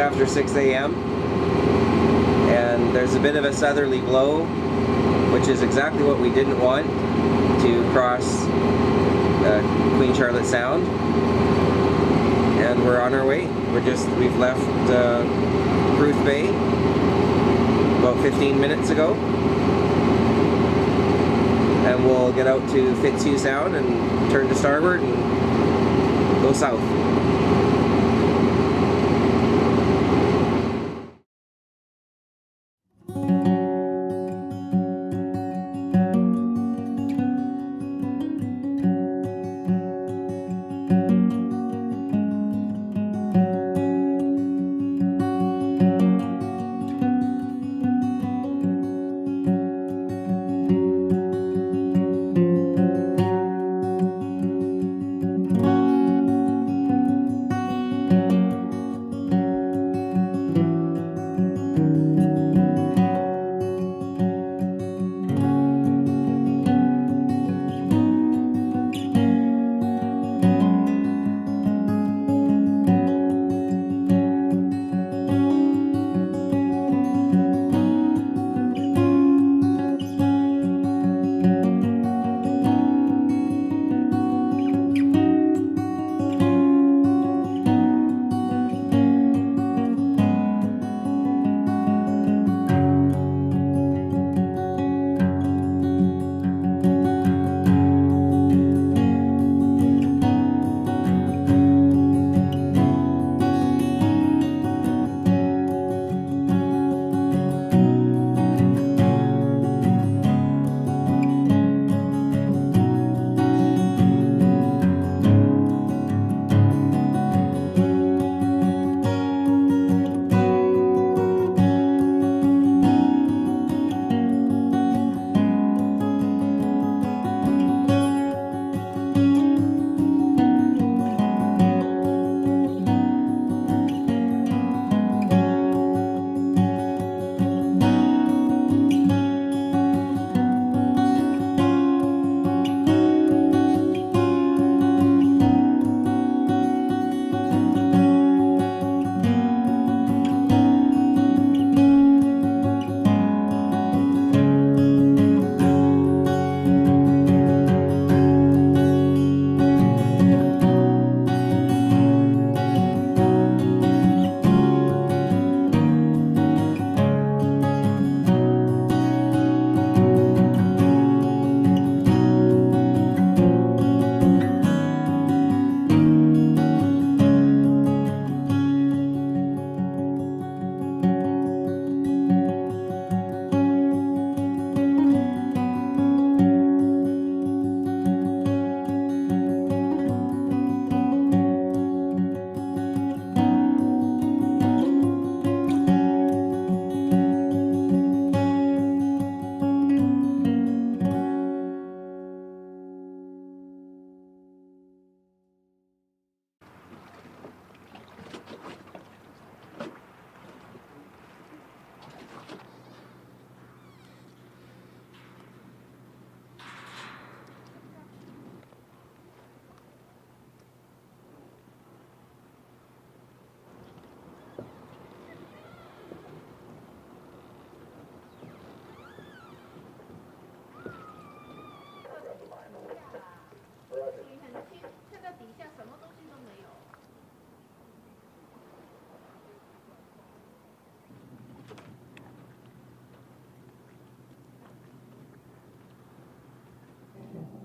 after 6 a.m. and there's a bit of a southerly blow, which is exactly what we didn't want to cross Queen Charlotte Sound. And we're on our way. We've left Ruth Bay about 15 minutes ago, and we'll get out to Fitzhugh Sound and turn to starboard and go south.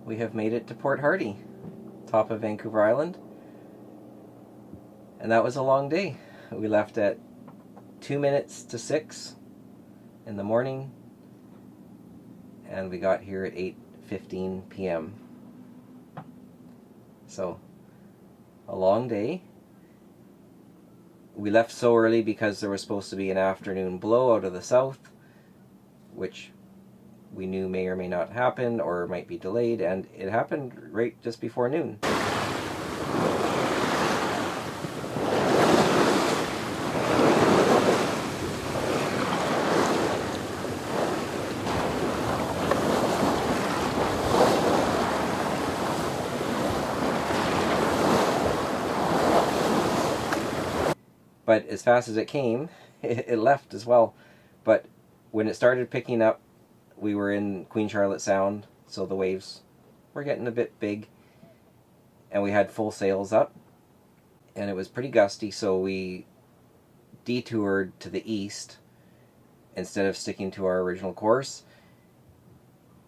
We have made it to Port Hardy, top of Vancouver Island, and that was a long day. We left at 2 minutes to 6 in the morning, and we got here at 8:15 p.m. So, a long day. We left so early because there was supposed to be an afternoon blow out of the south, which we knew may or may not happen or might be delayed, and it happened right just before noon. But as fast as it came, it left as well. But when it started picking up, we were in Queen Charlotte Sound, so the waves were getting a bit big, and we had full sails up, and it was pretty gusty, so we detoured to the east instead of sticking to our original course,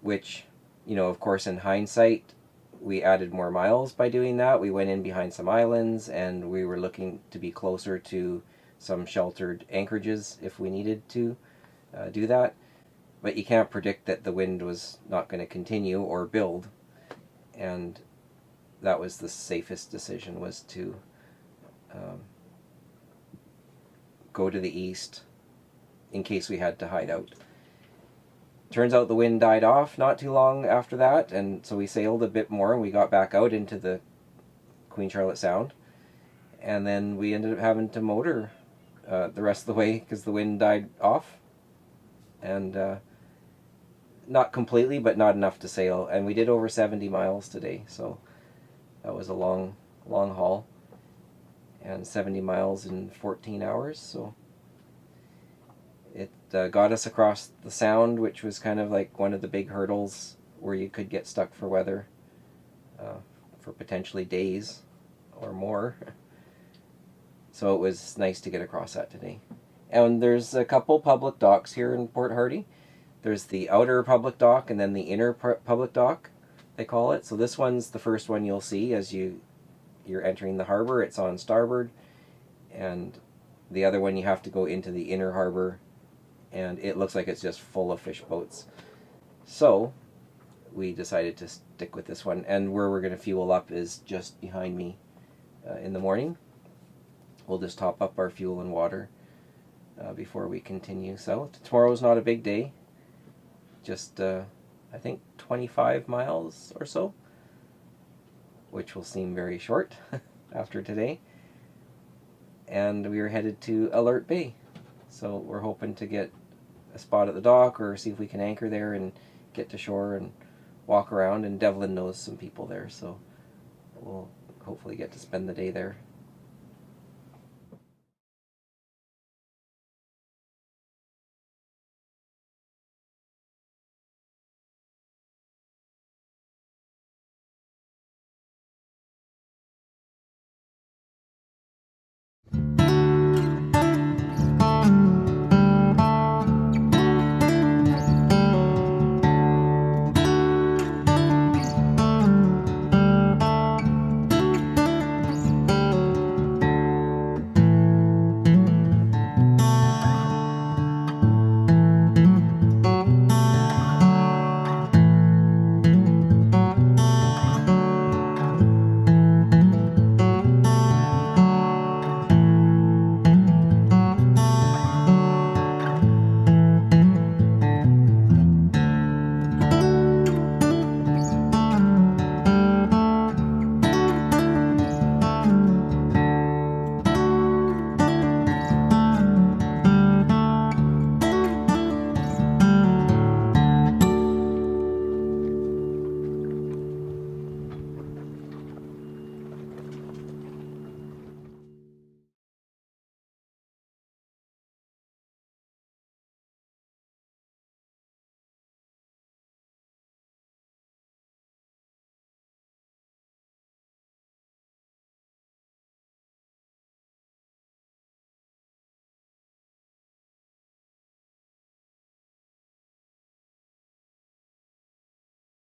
which, of course, in hindsight, we added more miles by doing that. We went in behind some islands, and we were looking to be closer to some sheltered anchorages if we needed to do that. But you can't predict that the wind was not going to continue or build, and that was the safest decision, was to go to the east in case we had to hide out. Turns out the wind died off not too long after that, and so we sailed a bit more and we got back out into the Queen Charlotte Sound, and then we ended up having to motor the rest of the way because the wind died off, and not completely, but not enough to sail. And we did over 70 miles today, so that was a long haul, and 70 miles in 14 hours, so it got us across the Sound, which was kind of like one of the big hurdles where you could get stuck for weather for potentially days or more. So it was nice to get across that today. And there's a couple public docks here in Port Hardy. There's the outer public dock and then the inner public dock, they call it. So this one's the first one you'll see as you're entering the harbor. It's on starboard, and the other one you have to go into the inner harbor, and it looks like it's just full of fish boats. So we decided to stick with this one, and where we're going to fuel up is just behind me in the morning. We'll just top up our fuel and water before we continue south. Tomorrow's not a big day, just I think 25 miles or so, which will seem very short after today. And we are headed to Alert Bay, so we're hoping to get a spot at the dock or see if we can anchor there and get to shore and walk around. And Devlin knows some people there, so we'll hopefully get to spend the day there